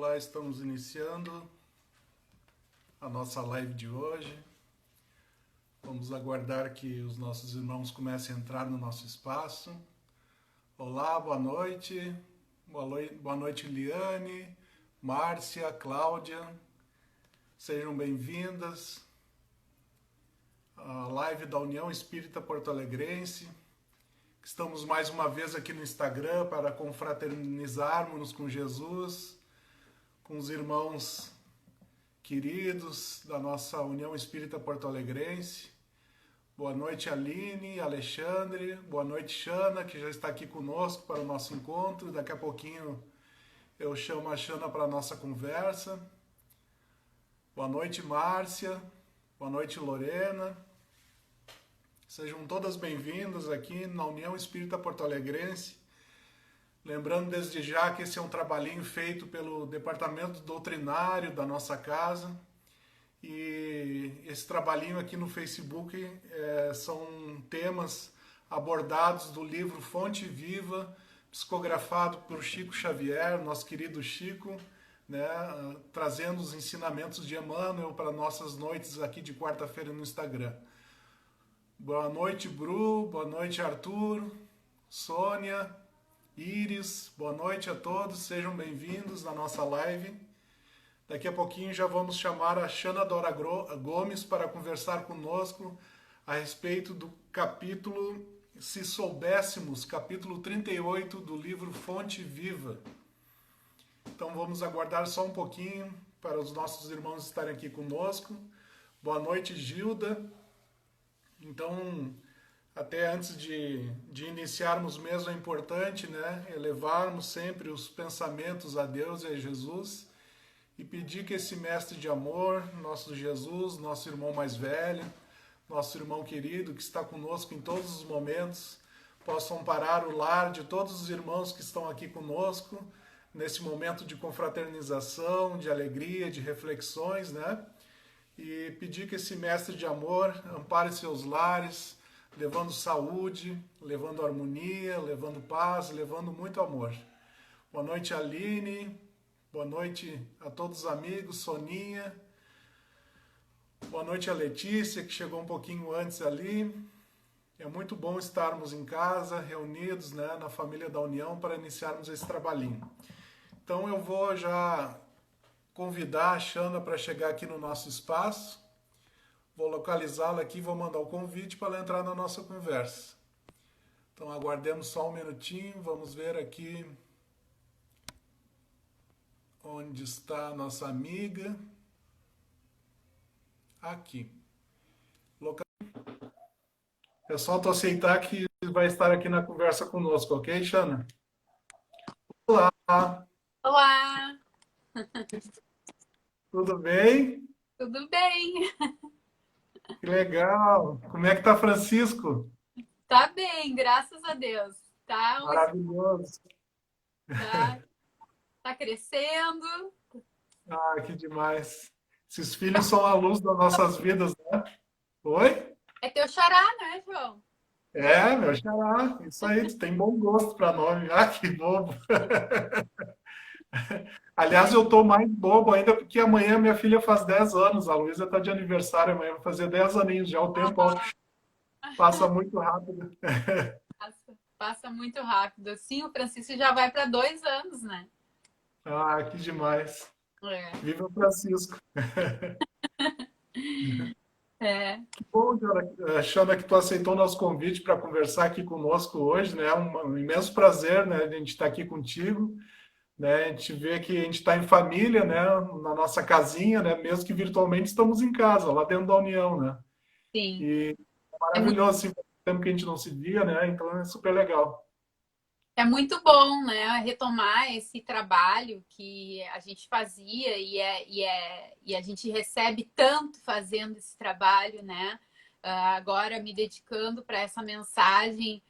Olá, estamos iniciando a nossa live de hoje. Vamos aguardar que os nossos irmãos comecem a entrar no nosso espaço. Olá, boa noite. Boa noite, Liane, Márcia, Cláudia. Sejam bem-vindas à live da União Espírita Porto Alegrense. Estamos mais uma vez aqui no Instagram para confraternizarmos com Jesus, com os irmãos queridos da nossa União Espírita Porto Alegrense. Boa noite, Aline, Alexandre. Boa noite, Xana, que já está aqui conosco para o nosso encontro. Daqui a pouquinho eu chamo a Xana para a nossa conversa. Boa noite, Márcia. Boa noite, Lorena. Sejam todas bem-vindas aqui na União Espírita Porto Alegrense. Lembrando desde já que esse é um trabalhinho feito pelo Departamento Doutrinário da nossa casa. E esse trabalhinho aqui no Facebook são temas abordados do livro Fonte Viva, psicografado por Chico Xavier, nosso querido Chico, né, trazendo os ensinamentos de Emmanuel para nossas noites aqui de quarta-feira no Instagram. Boa noite, Bru. Boa noite, Arthur, Sônia, Iris. Boa noite a todos. Sejam bem-vindos na nossa live. Daqui a pouquinho já vamos chamar a Xana Dora Gomes para conversar conosco a respeito do capítulo, se soubéssemos, capítulo 38 do livro Fonte Viva. Então vamos aguardar só um pouquinho para os nossos irmãos estarem aqui conosco. Boa noite, Gilda. Então, até antes de iniciarmos mesmo, é importante, né, elevarmos sempre os pensamentos a Deus e a Jesus e pedir que esse mestre de amor, nosso Jesus, nosso irmão mais velho, nosso irmão querido, que está conosco em todos os momentos, possa amparar o lar de todos os irmãos que estão aqui conosco, nesse momento de confraternização, de alegria, de reflexões, né? E pedir que esse mestre de amor ampare seus lares, levando saúde, levando harmonia, levando paz, levando muito amor. Boa noite, Aline. Boa noite a todos os amigos, Soninha. Boa noite a Letícia, que chegou um pouquinho antes ali. É muito bom estarmos em casa, reunidos, né, na família da União, para iniciarmos esse trabalhinho. Então eu vou já convidar a Xana para chegar aqui no nosso espaço. Vou localizá-la aqui, vou mandar o convite para ela entrar na nossa conversa. Então aguardemos só um minutinho, vamos ver aqui onde está a nossa amiga. Aqui. É só tu aceitar que vai estar aqui na conversa conosco, ok, Xana? Olá, Olá, tudo bem? tudo bem? Que legal! Como é que tá Francisco? Tá bem, graças a Deus. Tá, Maravilhoso! tá, tá crescendo. Ah, que demais! Esses filhos são a luz das nossas vidas, né? Oi? É teu xará, né, João? É, meu xará, isso aí, tu tem bom gosto para nome. Ah, que bobo! Aliás, eu tô mais bobo ainda porque amanhã minha filha faz 10 anos, a Luísa tá de aniversário amanhã, vai fazer 10 aninhos já, o tempo ó, passa muito rápido. Passa muito rápido. Sim, o Francisco já vai para 2 anos, né? Ah, que demais! É. Viva o Francisco! É. Bom, Xana, que tu aceitou o nosso convite para conversar aqui conosco hoje, né? Um imenso prazer, né, de a gente estar aqui contigo, né? A gente vê que a gente está em família, né? Na nossa casinha, né? Mesmo que virtualmente estamos em casa, lá dentro da União, né? Sim. E é É muito, maravilhoso, assim, faz tempo que a gente não se via, né? Então é super legal. é muito bom, né, retomar esse trabalho que a gente fazia e a gente recebe tanto fazendo esse trabalho, né? Agora me dedicando para essa mensagem.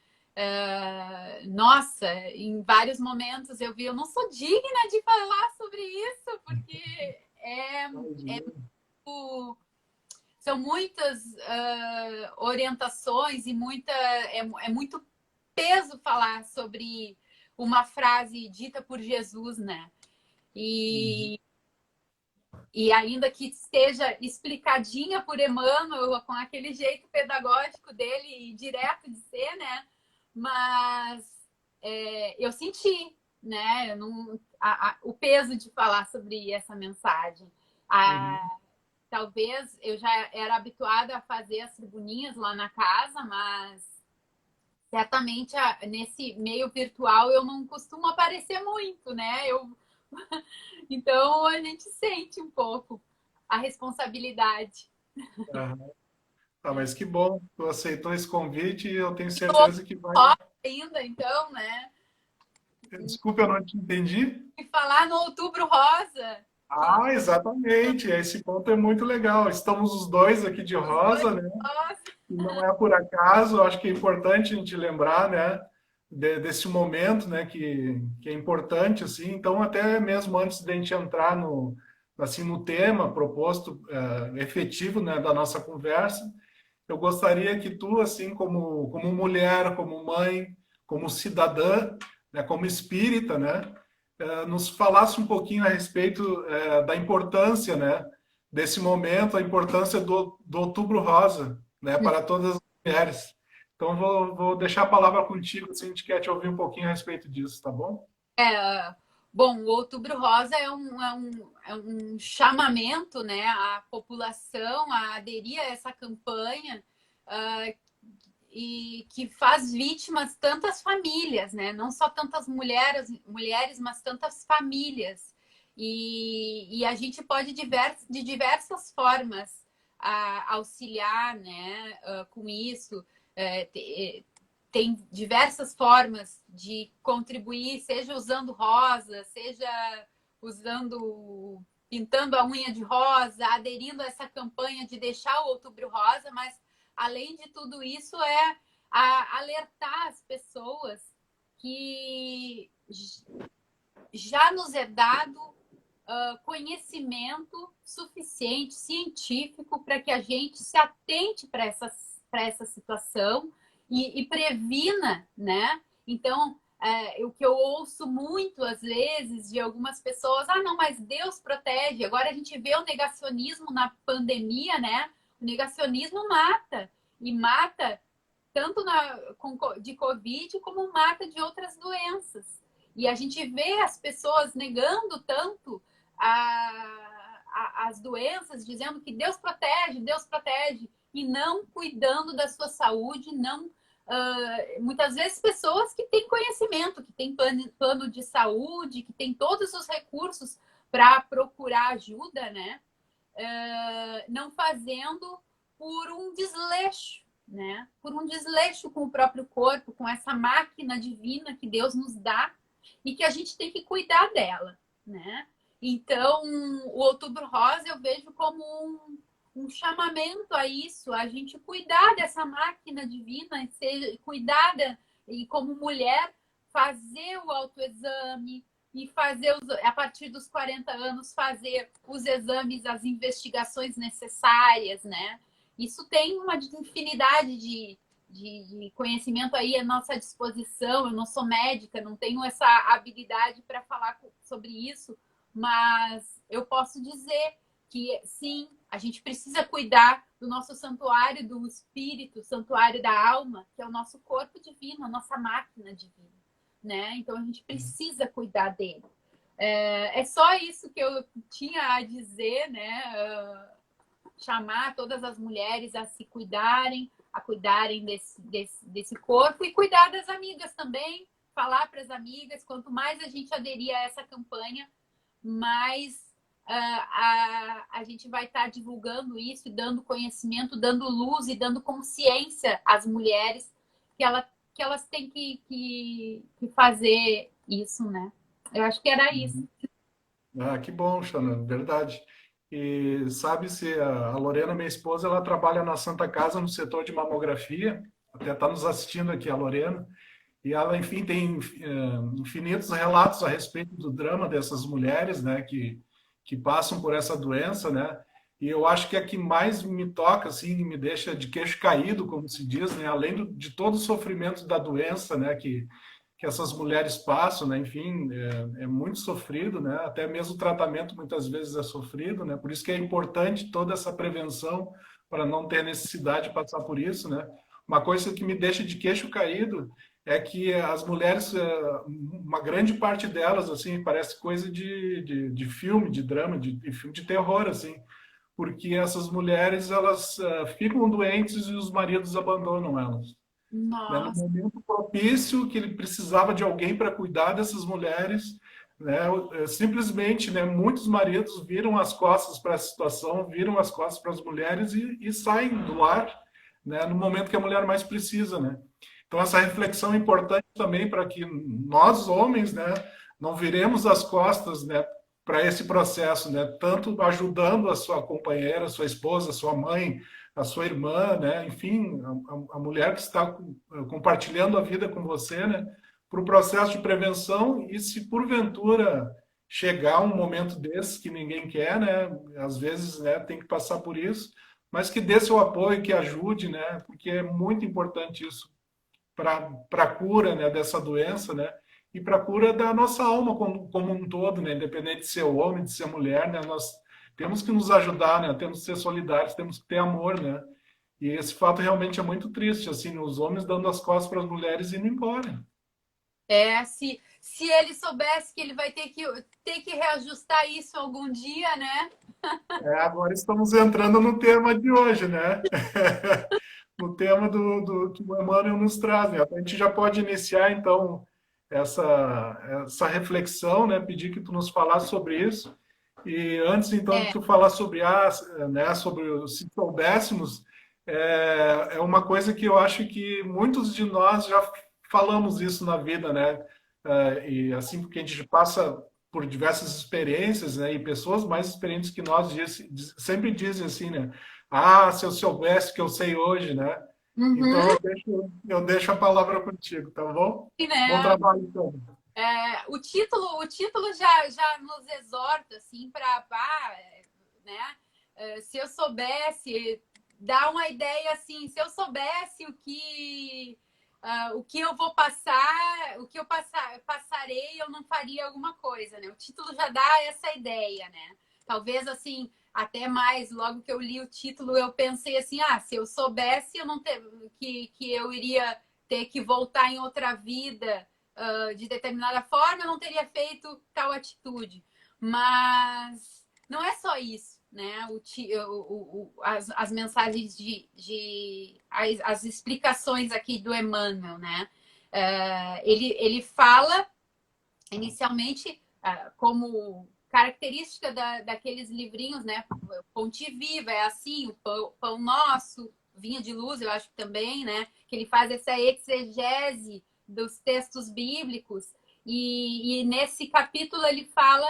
Nossa, em vários momentos eu vi, eu não sou digna de falar sobre isso, porque é, é Imagina. são muitas orientações e é muito peso falar sobre uma frase dita por Jesus, né? Uhum. E ainda que esteja explicadinha por Emmanuel, com aquele jeito pedagógico dele e direto de ser, né? Mas eu senti, né? Eu não, o peso de falar sobre essa mensagem. Uhum. Talvez eu já era habituada a fazer as tribuninhas lá na casa, mas certamente nesse meio virtual eu não costumo aparecer muito, né? Então a gente sente um pouco a responsabilidade. Aham. Ah, mas que bom, que tu aceitou esse convite e eu tenho Tô certeza que vai. ainda, então, né? Desculpa, eu não te entendi. E falar no Outubro Rosa, que Ah, exatamente. Esse ponto é muito legal. Estamos os dois aqui de os dois rosa, né? rosa. Não é por acaso. Acho que é importante a gente lembrar, né? Desse momento, né? Que é importante, assim. Então, até mesmo antes de a gente entrar no, assim, no tema proposto, efetivo, né? Da nossa conversa, eu gostaria que tu, assim, como mulher, como mãe, como cidadã, né? Como espírita, né? Nos falasse um pouquinho a respeito da importância, né, desse momento, a importância do Outubro Rosa, né, para todas as mulheres. Então, vou deixar a palavra contigo, se a gente quer te ouvir um pouquinho a respeito disso, tá bom? Bom, o Outubro Rosa é um chamamento, né, à população a aderir a essa campanha, uh, e que faz vítimas tantas famílias, né? Não só tantas mulheres, mas tantas famílias. E a gente pode de diversas formas auxiliar, né, com isso. Tem diversas formas de contribuir, seja usando rosa, seja usando pintando a unha de rosa, aderindo a essa campanha de deixar o Outubro Rosa, mas além de tudo isso é alertar as pessoas que já nos é dado conhecimento suficiente, científico, para que a gente se atente para essa situação e previna, né? Então, o que eu ouço muito às vezes de algumas pessoas, não, mas Deus protege. Agora a gente vê o negacionismo na pandemia, né? O negacionismo mata e mata tanto de Covid como mata de outras doenças. E a gente vê as pessoas negando tanto as doenças, dizendo que Deus protege, e não cuidando da sua saúde, não. Muitas vezes pessoas que têm conhecimento, que têm plano de saúde, que têm todos os recursos para procurar ajuda, né? Não fazendo por um desleixo, né? Por um desleixo com o próprio corpo, com essa máquina divina que Deus nos dá e que a gente tem que cuidar dela, né? Então, o Outubro Rosa eu vejo como um chamamento a isso, a gente cuidar dessa máquina divina, cuidar e como mulher fazer o autoexame, e fazer, a partir dos 40 anos, fazer os exames, as investigações necessárias, né? Isso tem uma infinidade de conhecimento aí à nossa disposição. Eu não sou médica, não tenho essa habilidade para falar sobre isso, mas eu posso dizer que sim, a gente precisa cuidar do nosso santuário do espírito, santuário da alma, que é o nosso corpo divino, a nossa máquina divina, né? Então a gente precisa cuidar dele. É só isso que eu tinha a dizer, né? Chamar todas as mulheres a se cuidarem, a cuidarem desse corpo e cuidar das amigas também, falar para as amigas. Quanto mais a gente aderir a essa campanha, mais a gente vai estar divulgando isso, dando conhecimento, dando luz e dando consciência às mulheres que, que elas têm que fazer isso, né? Eu acho que era isso. Uhum. Ah, que bom, Xana, verdade. E sabe-se, a Lorena, minha esposa, ela trabalha na Santa Casa no setor de mamografia, até está nos assistindo aqui a Lorena, e ela, enfim, tem infinitos relatos a respeito do drama dessas mulheres, né, que passam por essa doença, né, e eu acho que a que mais me toca, assim, me deixa de queixo caído, como se diz, né, além de todo o sofrimento da doença, né, que que essas mulheres passam, né? Enfim, é muito sofrido, né? Até mesmo o tratamento muitas vezes é sofrido, né? Por isso que é importante toda essa prevenção para não ter necessidade de passar por isso, né? Uma coisa que me deixa de queixo caído é que as mulheres, uma grande parte delas, assim, parece coisa de filme, de drama, de filme de terror, assim, porque essas mulheres, elas ficam doentes e os maridos abandonam elas, né? No Nossa, momento propício que ele precisava de alguém para cuidar dessas mulheres, né? Simplesmente, né, muitos maridos viram as costas para a situação, viram as costas para as mulheres e saem do lar, né, no momento que a mulher mais precisa, né? Então essa reflexão é importante também para que nós homens, né, não viremos as costas, né, para esse processo, né, tanto ajudando a sua companheira, a sua esposa, a sua mãe, a sua irmã, né? Enfim, a mulher que está compartilhando a vida com você, né? Para o processo de prevenção e se porventura chegar um momento desse que ninguém quer, né? Às vezes, né, tem que passar por isso, mas que dê seu apoio, que ajude, né? Porque é muito importante isso para a cura, né, dessa doença, né? E para a cura da nossa alma como um todo, né? Independente de ser homem, de ser mulher, né? Nós temos que nos ajudar, né? Temos que ser solidários, temos que ter amor, né? E esse fato realmente é muito triste, assim, os homens dando as costas para as mulheres e indo embora. se ele soubesse que ele vai ter que reajustar isso algum dia, né? Agora estamos entrando no tema de hoje, né? No tema do que o Emmanuel nos traz, né? A gente já pode iniciar, então, essa reflexão, né? Pedir que tu nos falasse sobre isso. E antes, então, de É, tu falar sobre né, sobre se soubéssemos, é uma coisa que eu acho que muitos de nós já falamos isso na vida, né? E assim, porque a gente passa por diversas experiências, né? E pessoas mais experientes que nós sempre dizem assim, né? Ah, se eu soubesse o que eu sei hoje, né? Então uhum, eu deixo a palavra contigo, tá bom? Bom né? trabalho, então. O título já nos exorta assim para, né? Se eu soubesse, dá uma ideia assim, se eu soubesse o que eu vou passar, o que eu passarei, eu não faria alguma coisa, né? O título já dá essa ideia, né? Talvez assim, até mais, logo que eu li o título, eu pensei assim, se eu soubesse, eu não ter, que eu iria ter que voltar em outra vida de determinada forma, eu não teria feito tal atitude. Mas não é só isso, né? As mensagens as explicações aqui do Emmanuel, né? Ele fala inicialmente como característica daqueles livrinhos, né? Fonte Viva é assim, o pão nosso, vinho de luz, eu acho que também, né? Que ele faz essa exegese dos textos bíblicos e nesse capítulo ele fala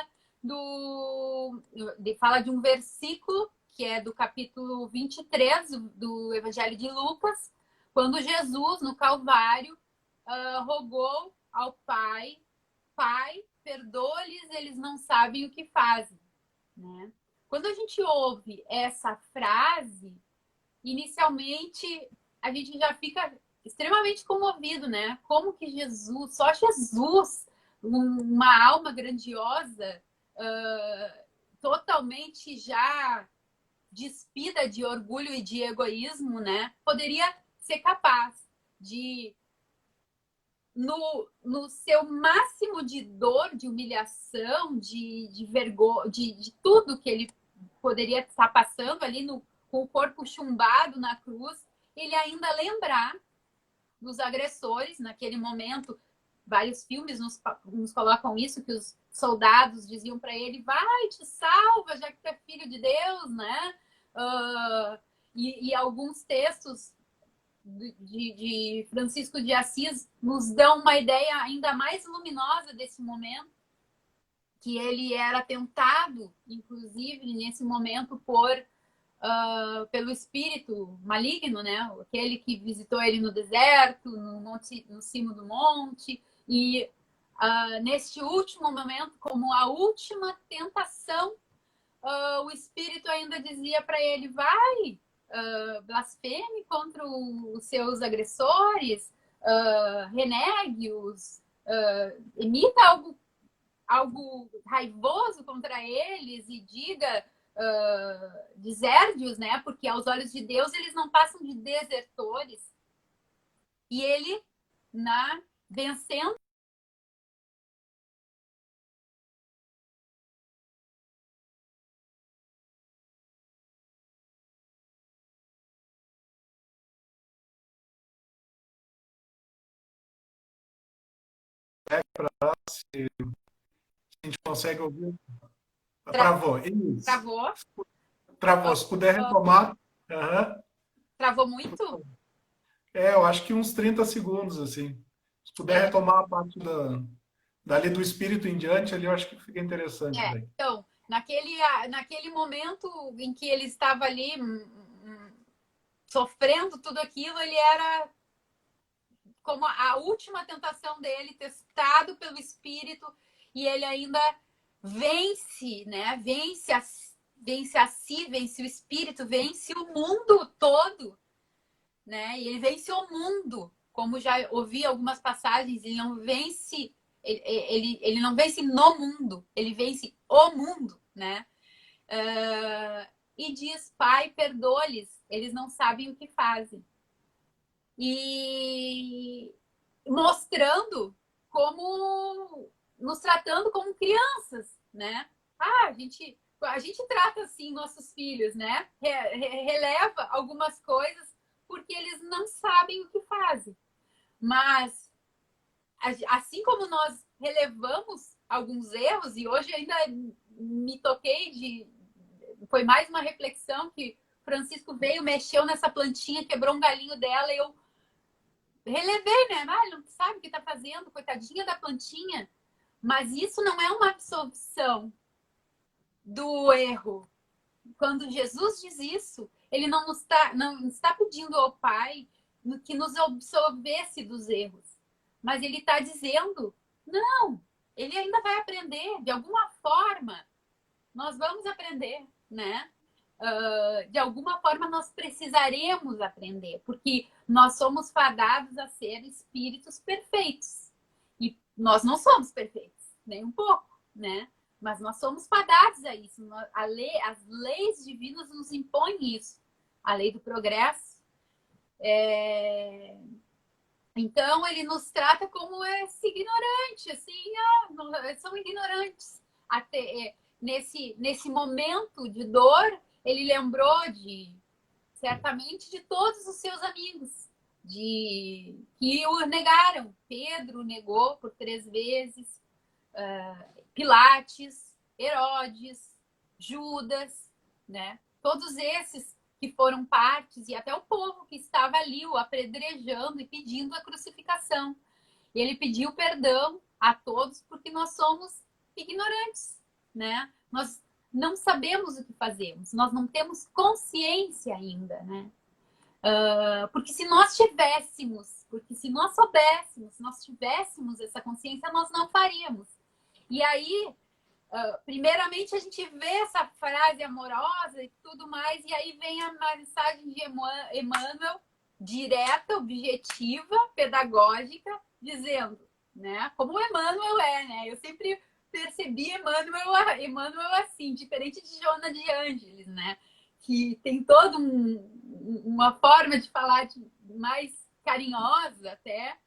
de um versículo que é do capítulo 23 do Evangelho de Lucas, quando Jesus, no Calvário, rogou ao Pai: Pai, perdoa-lhes, eles não sabem o que fazem, né? Quando a gente ouve essa frase, inicialmente a gente já fica extremamente comovido, né? Como que Jesus, só Jesus, uma alma grandiosa, totalmente já despida de orgulho e de egoísmo, né? Poderia ser capaz de no seu máximo de dor, de humilhação, de vergonha, de tudo que ele poderia estar passando ali com o corpo chumbado na cruz, ele ainda lembrar dos agressores naquele momento. Vários filmes nos colocam isso, que os soldados diziam para ele: vai, te salva, já que tu é filho de Deus, né? E alguns textos de Francisco de Assis nos dão uma ideia ainda mais luminosa desse momento, que ele era tentado, inclusive, nesse momento, pelo espírito maligno, né? Aquele que visitou ele no deserto, no cimo do monte, e neste último momento, como a última tentação, o espírito ainda dizia para ele: vai, blasfeme contra os seus agressores, renegue-os, emita algo raivoso contra eles e diga desérdios, né? Porque aos olhos de Deus eles não passam de desertores. E ele, vencendo, Se a gente consegue ouvir. tra Travou. Isso. travou. Travou. Se puder retomar. Uhum. Travou muito? Eu acho que uns 30 segundos, assim. Se puder É, retomar a parte dali do espírito em diante, ali eu acho que fica interessante daí. Então, naquele momento em que ele estava ali sofrendo tudo aquilo, ele era como a última tentação dele, testado pelo Espírito, e ele ainda vence, né? Vence a si, vence o Espírito, vence o mundo todo, né? E ele vence o mundo, como já ouvi algumas passagens, ele não vence, ele não vence no mundo, ele vence o mundo, né? E diz, Pai, perdoa-lhes, eles não sabem o que fazem. E mostrando como nos tratando como crianças, né? A gente trata assim nossos filhos, né? Releva algumas coisas porque eles não sabem o que fazem. Mas assim como nós relevamos alguns erros, e hoje ainda me toquei foi mais uma reflexão que Francisco veio, mexeu nessa plantinha, quebrou um galinho dela e eu relevei, né? Ah, ele não sabe o que está fazendo, coitadinha da plantinha. Mas isso não é uma absolvição do erro. Quando Jesus diz isso, ele não está pedindo ao Pai que nos absolvesse dos erros. Mas ele está dizendo, não, ele ainda vai aprender, de alguma forma, nós vamos aprender, né? De alguma forma nós precisaremos aprender, porque nós somos fadados a ser espíritos perfeitos. E nós não somos perfeitos, nem um pouco, né? Mas nós somos fadados a isso. As leis divinas nos impõem isso. A lei do progresso. Então, ele nos trata como esse ignorante, assim, são ignorantes. Até, nesse momento de dor, ele lembrou certamente, de todos os seus amigos, que o negaram. Pedro negou por 3 vezes, Pilates, Herodes, Judas, né? Todos esses que foram partes, e até o povo que estava ali o apedrejando e pedindo a crucificação. E ele pediu perdão a todos porque nós somos ignorantes, né? Nós não sabemos o que fazemos, nós não temos consciência ainda, né? Porque se nós tivéssemos, porque se nós soubéssemos, se nós tivéssemos essa consciência, nós não faríamos. E aí, primeiramente, a gente vê essa frase amorosa e tudo mais, e aí vem a mensagem de Emmanuel, direta, objetiva, pedagógica, dizendo, né? Como o Emmanuel é, né? Eu sempre percebi Emmanuel assim, diferente de Joana de Ângeles, né? Que tem toda uma forma de falar mais carinhosa até.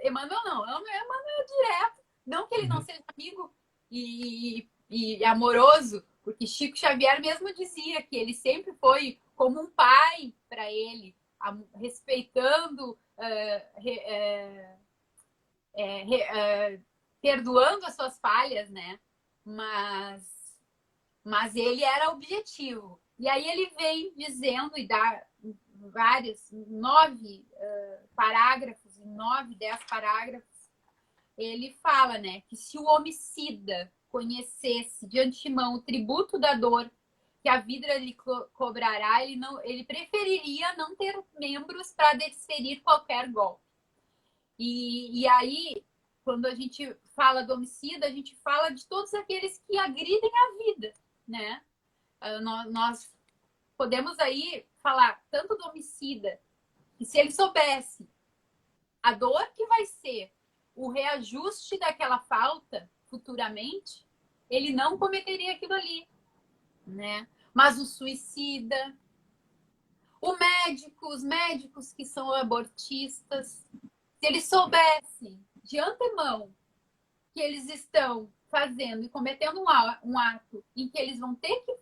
Emmanuel não, Emmanuel é direto. Não que ele não seja amigo e amoroso, porque Chico Xavier mesmo dizia que ele sempre foi como um pai para ele, respeitando, perdoando as suas falhas, né? Mas ele era objetivo. E aí ele vem dizendo e dá vários, 9 parágrafos, 9, 10 parágrafos, ele fala, né, que se o homicida conhecesse de antemão o tributo da dor que a vida lhe cobrará, ele preferiria não ter membros para desferir qualquer golpe. E aí, quando a gente fala do homicida, a gente fala de todos aqueles que agridem a vida, né? Nós podemos aí falar tanto do homicida, que se ele soubesse a dor que vai ser o reajuste daquela falta futuramente, ele não cometeria aquilo ali, né? Mas o suicida, os médicos que são abortistas, se eles soubessem de antemão que eles estão fazendo e cometendo um ato em que eles vão ter que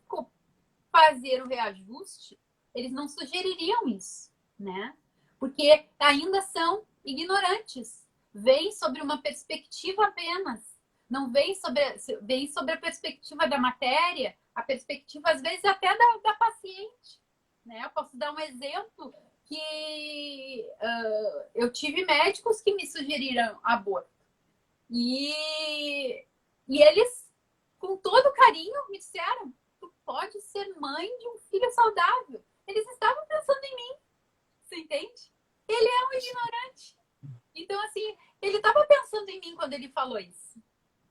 fazer o reajuste, eles não sugeririam isso, né? Porque ainda são ignorantes, vêm sobre uma perspectiva apenas, não vêm sobre a perspectiva da matéria, a perspectiva às vezes até da paciente, né? Eu posso dar um exemplo que eu tive médicos que me sugeriram aborto e eles, com todo carinho, me disseram: tu pode ser mãe de um filho saudável. Eles estavam pensando em mim, você entende? Ele é um ignorante. Então, assim, ele estava pensando em mim quando ele falou isso.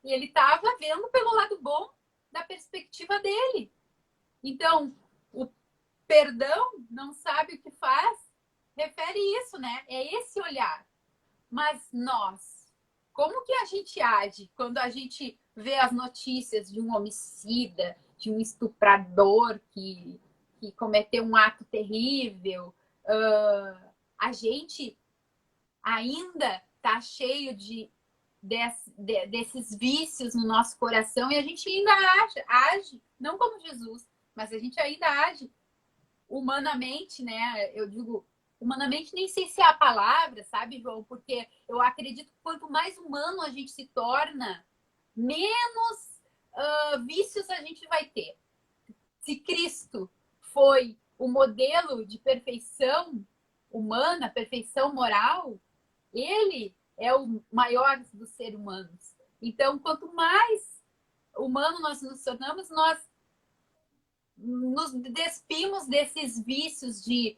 E ele estava vendo pelo lado bom da perspectiva dele. Então, o perdão não sabe o que faz, refere isso, né? É esse olhar. Mas nós, como que a gente age quando a gente vê as notícias de um homicida, de um estuprador que cometeu um ato terrível? A gente ainda está cheio desses vícios no nosso coração e a gente ainda age, não como Jesus, mas a gente ainda age humanamente, né? Eu digo humanamente, nem sei se é a palavra, sabe, João? Porque eu acredito que quanto mais humano a gente se torna, menos vícios a gente vai ter. Se Cristo foi o modelo de perfeição humana, perfeição moral, ele é o maior dos seres humanos. Então, quanto mais humano nós nos tornamos, nós nos despimos desses vícios de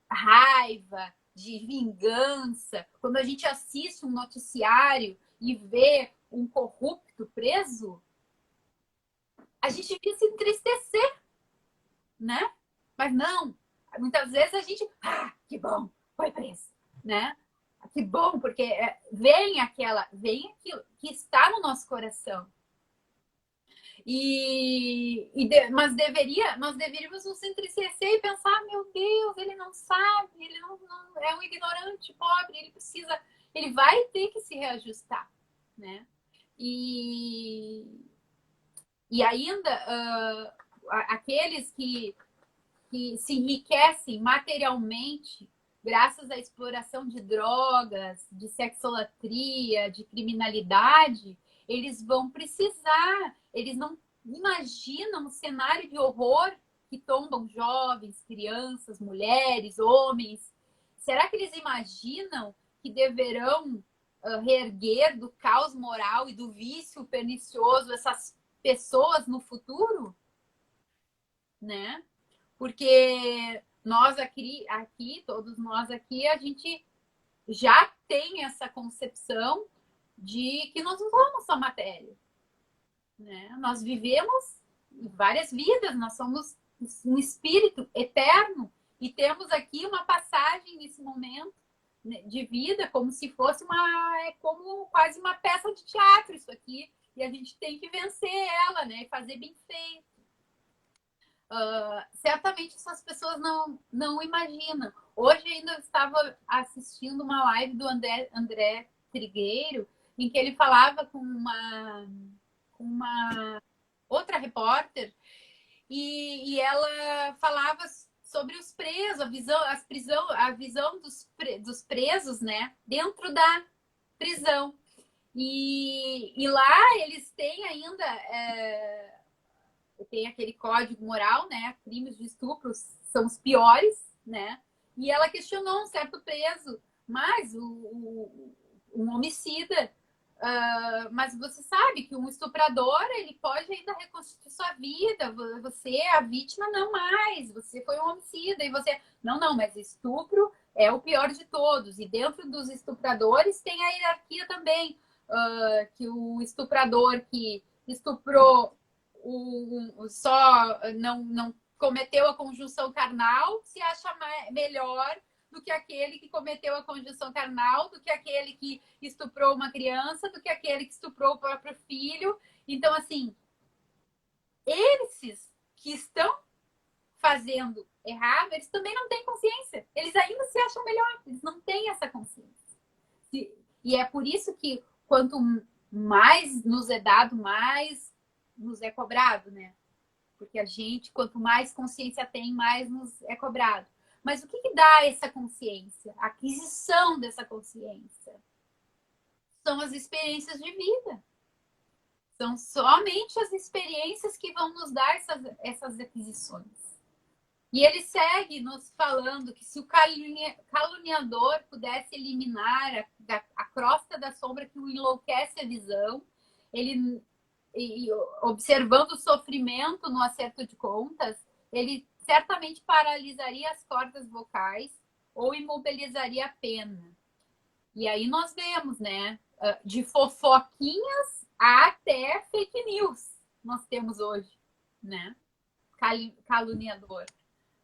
raiva, de vingança. Quando a gente assiste um noticiário e vê um corrupto preso, a gente fica se entristecer, né? Mas não, muitas vezes a gente, que bom, foi preso, né? Que bom, porque vem aquilo que está no nosso coração. Mas nós deveríamos nos entristecer e pensar: meu Deus, ele não sabe, ele não é um ignorante, pobre, ele vai ter que se reajustar, né? E ainda aqueles que se enriquecem materialmente graças à exploração de drogas, de sexolatria, de criminalidade, eles vão precisar, eles não imaginam o cenário de horror que tombam jovens, crianças, mulheres, homens. Será que eles imaginam que deverão reerguer do caos moral e do vício pernicioso essas pessoas no futuro? Né? Porque nós aqui, todos nós aqui, a gente já tem essa concepção de que nós não somos só matéria, né? Nós vivemos várias vidas, nós somos um espírito eterno e temos aqui uma passagem nesse momento de vida como se fosse como quase uma peça de teatro isso aqui, e a gente tem que vencer ela, né? E fazer bem feito. Certamente essas pessoas não imaginam. Hoje ainda eu estava assistindo uma live do André Trigueiro, em que ele falava com uma outra repórter, e ela falava sobre os presos, a visão dos presos, né, dentro da prisão. E lá eles têm ainda tem aquele código moral, né? Crimes de estupro são os piores, né? E ela questionou um certo preso, mas um homicida. Mas você sabe que um estuprador, ele pode ainda reconstituir sua vida. Você, a vítima, não mais. Você foi um homicida e você... Não, mas estupro é o pior de todos. E dentro dos estupradores tem a hierarquia também. Que o estuprador que estuprou só não cometeu a conjunção carnal se acha melhor do que aquele que cometeu a conjunção carnal, do que aquele que estuprou uma criança, do que aquele que estuprou o próprio filho. Então, assim, esses que estão fazendo errado, eles também não têm consciência. Eles ainda se acham melhor, eles não têm essa consciência. E é por isso que quanto mais nos é dado, mais nos é cobrado, né? Porque a gente, quanto mais consciência tem, mais nos é cobrado. Mas o que, que dá essa consciência? A aquisição dessa consciência são as experiências de vida. São somente as experiências que vão nos dar essas aquisições. E ele segue nos falando que se o caluniador pudesse eliminar a crosta da sombra que o enlouquece a visão, ele, observando o sofrimento no acerto de contas, ele certamente paralisaria as cordas vocais ou imobilizaria a pena. E aí nós vemos, né, de fofoquinhas até fake news nós temos hoje, né, caluniador.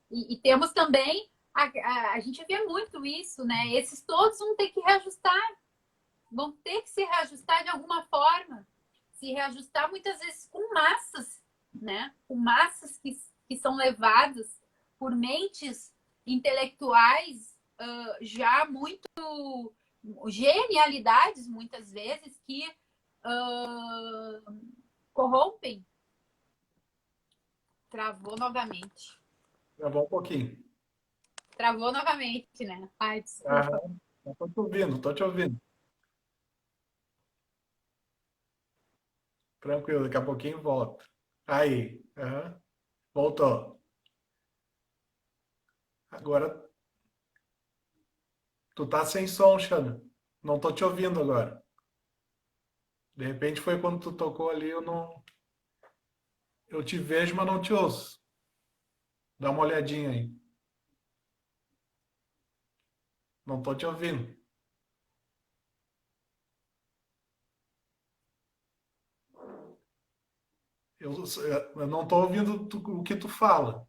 E temos também, a gente vê muito isso, né? Esses todos vão ter que reajustar, vão ter que se reajustar de alguma forma. Se reajustar muitas vezes com massas, né? Com massas que são levadas por mentes intelectuais já muito genialidades, muitas vezes, que corrompem. Travou novamente. Travou um pouquinho. Travou novamente, né? Ai, desculpa. Tô te ouvindo, tô te ouvindo. Tranquilo, daqui a pouquinho volta. Aí, voltou. Agora, tu tá sem som, Xana. Não tô te ouvindo agora. De repente foi quando tu tocou ali, eu não. Eu te vejo, mas não te ouço. Dá uma olhadinha aí. Não tô te ouvindo. Eu não tô ouvindo o que tu fala.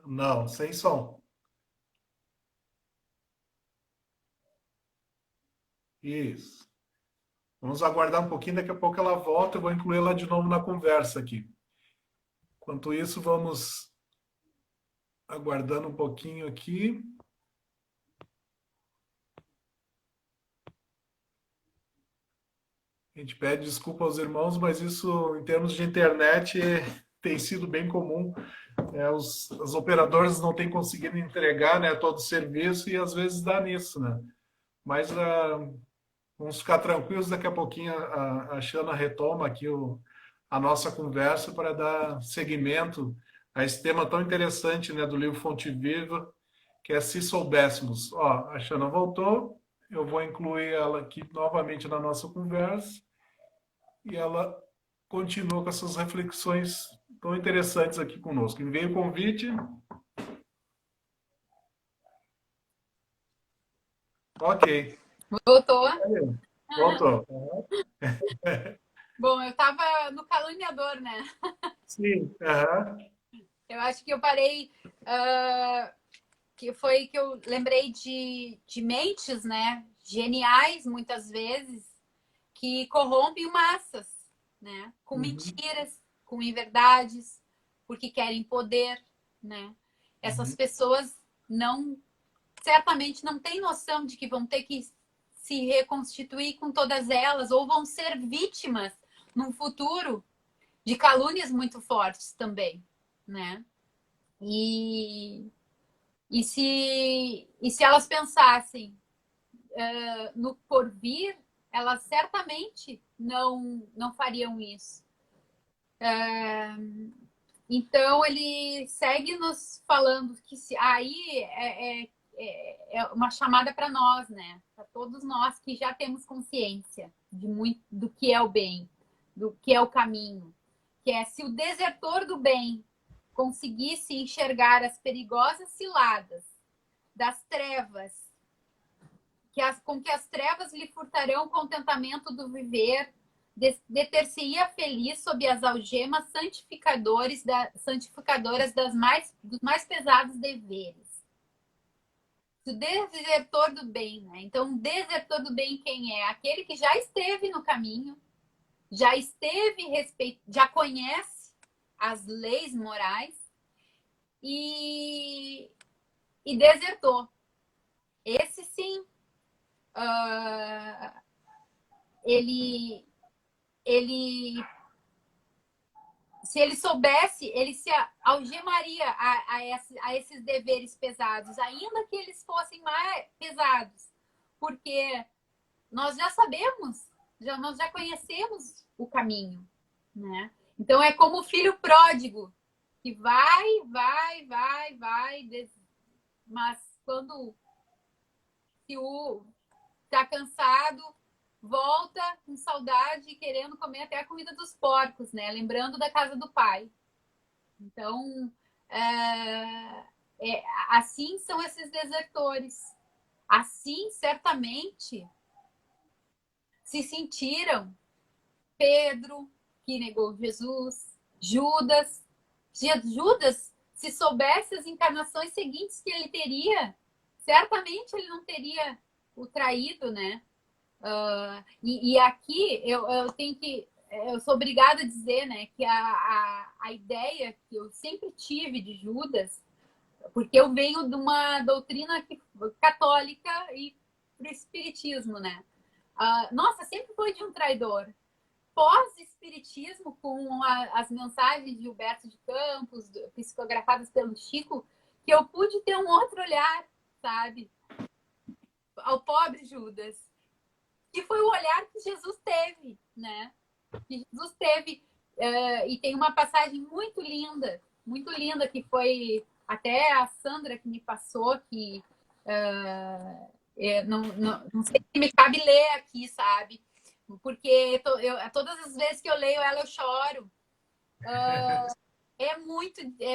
Não, sem som. Isso. Vamos aguardar um pouquinho, daqui a pouco ela volta, eu vou incluir ela de novo na conversa aqui. Enquanto isso, vamos aguardando um pouquinho aqui. A gente pede desculpa aos irmãos, mas isso, em termos de internet, tem sido bem comum. Os operadores não têm conseguido entregar, né, todo o serviço e às vezes dá nisso, né? Mas vamos ficar tranquilos, daqui a pouquinho a Xana retoma aqui a nossa conversa para dar seguimento a esse tema tão interessante, né, do livro Fonte Viva, que é Se Soubéssemos. Ó, a Xana voltou, eu vou incluir ela aqui novamente na nossa conversa e ela continua com essas reflexões tão interessantes aqui conosco. Enviei o convite. Ok. Voltou? Voltou. Bom, eu estava no caluniador, né? Sim. Uhum. Eu acho que eu parei, que foi que eu lembrei de mentes, né? Geniais, muitas vezes, que corrompem massas, né? Com Uhum. mentiras, com inverdades, porque querem poder, né? Essas Uhum. pessoas não, certamente não têm noção de que vão ter que se reconstituir com todas elas, ou vão ser vítimas num futuro de calúnias muito fortes também, né? E, e se elas pensassem no porvir, elas certamente não fariam isso. Então ele segue nos falando que aí é uma chamada para nós, né? Para todos nós que já temos consciência do que é o bem, do que é o caminho, que é se o desertor do bem conseguisse enxergar as perigosas ciladas das trevas, com que as trevas lhe furtarão o contentamento do viver, deter-se-ia feliz sob as algemas santificadoras dos mais pesados deveres. O desertor do bem, né? Então, o desertor do bem quem é? Aquele que já esteve no caminho, já já conhece as leis morais e desertou. Esse sim, ele, ele, se ele soubesse, ele se algemaria a esses deveres pesados, ainda que eles fossem mais pesados, porque nós já sabemos, nós já conhecemos o caminho, né? Então é como o filho pródigo, que vai, mas quando está cansado, volta com saudade, querendo comer até a comida dos porcos, né? Lembrando da casa do pai. Então, assim são esses desertores. Assim, certamente, se sentiram Pedro, que negou Jesus, Judas. Judas, se soubesse as encarnações seguintes que ele teria, certamente ele não teria o traído, né? E aqui eu tenho que. Eu sou obrigada a dizer, né, que a ideia que eu sempre tive de Judas, porque eu venho de uma doutrina católica e do espiritismo, né? Nossa, sempre foi de um traidor. Pós-espiritismo, com as mensagens de Gilberto de Campos, psicografadas pelo Chico, que eu pude ter um outro olhar, sabe? Ao pobre Judas. Que foi o olhar que Jesus teve, né? Que Jesus teve, e tem uma passagem muito linda, que foi até a Sandra que me passou, que não sei se me cabe ler aqui, sabe? Porque todas as vezes que eu leio ela, eu choro. É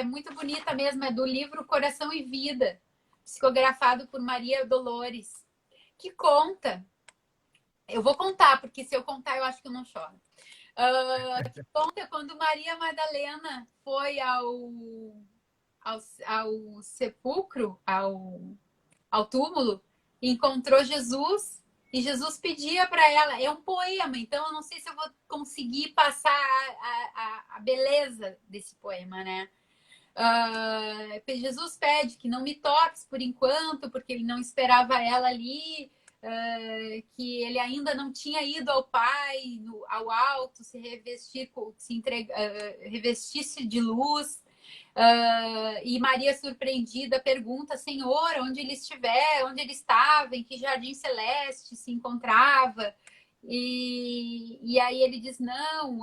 muito bonita mesmo, é do livro Coração e Vida, psicografado por Maria Dolores, que conta. Eu vou contar, porque se eu contar, eu acho que eu não choro. Que conta quando Maria Madalena foi ao sepulcro, ao túmulo, encontrou Jesus e Jesus pedia para ela. É um poema, então eu não sei se eu vou conseguir passar a beleza desse poema, né? Jesus pede que não me toques por enquanto, porque ele não esperava ela ali, que ele ainda não tinha ido ao Pai, ao alto, se revestir, revestisse de luz. E Maria, surpreendida, pergunta: Senhor, onde ele estiver, onde ele estava, em que jardim celeste se encontrava? E aí ele diz: não,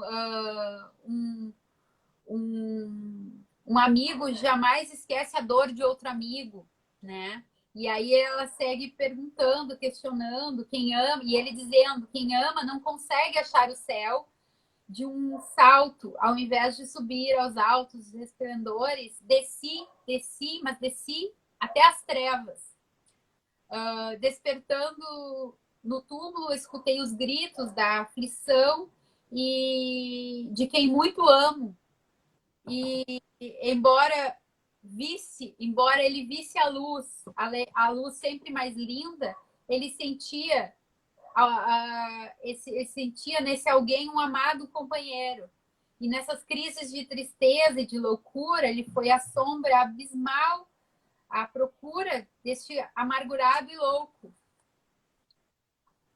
um amigo jamais esquece a dor de outro amigo, né? E aí ela segue perguntando, questionando quem ama, e ele dizendo: quem ama não consegue achar o céu de um salto, ao invés de subir aos altos resplendores, desci até as trevas. Despertando no túmulo, escutei os gritos da aflição e de quem muito amo. E embora ele visse a luz sempre mais linda, ele sentia sentia nesse alguém um amado companheiro. E nessas crises de tristeza e de loucura, ele foi à sombra abismal à procura deste amargurado e louco.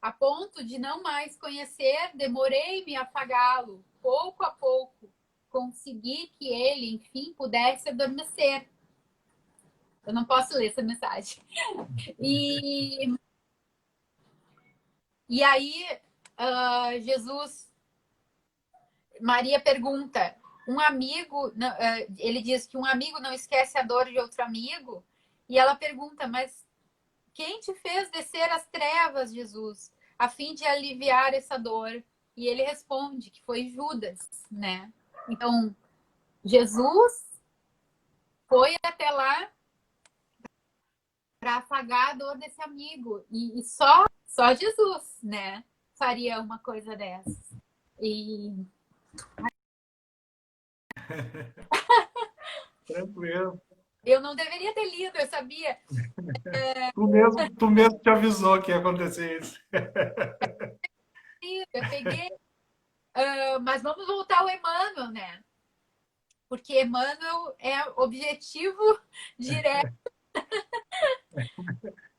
A ponto de não mais conhecer, demorei-me a apagá-lo, pouco a pouco. Consegui que ele, enfim, pudesse adormecer. Eu não posso ler essa mensagem. E aí, Maria pergunta, ele diz que um amigo não esquece a dor de outro amigo, e ela pergunta, mas quem te fez descer as trevas, Jesus, a fim de aliviar essa dor? E ele responde que foi Judas, né? Então, Jesus foi até lá para afagar a dor desse amigo, e só Jesus, né, faria uma coisa dessa. E Tranquilo. eu não deveria ter lido, eu sabia. Tu mesmo te avisou que ia acontecer isso. Eu peguei. Mas vamos voltar ao Emmanuel, né? Porque Emmanuel é objetivo direto.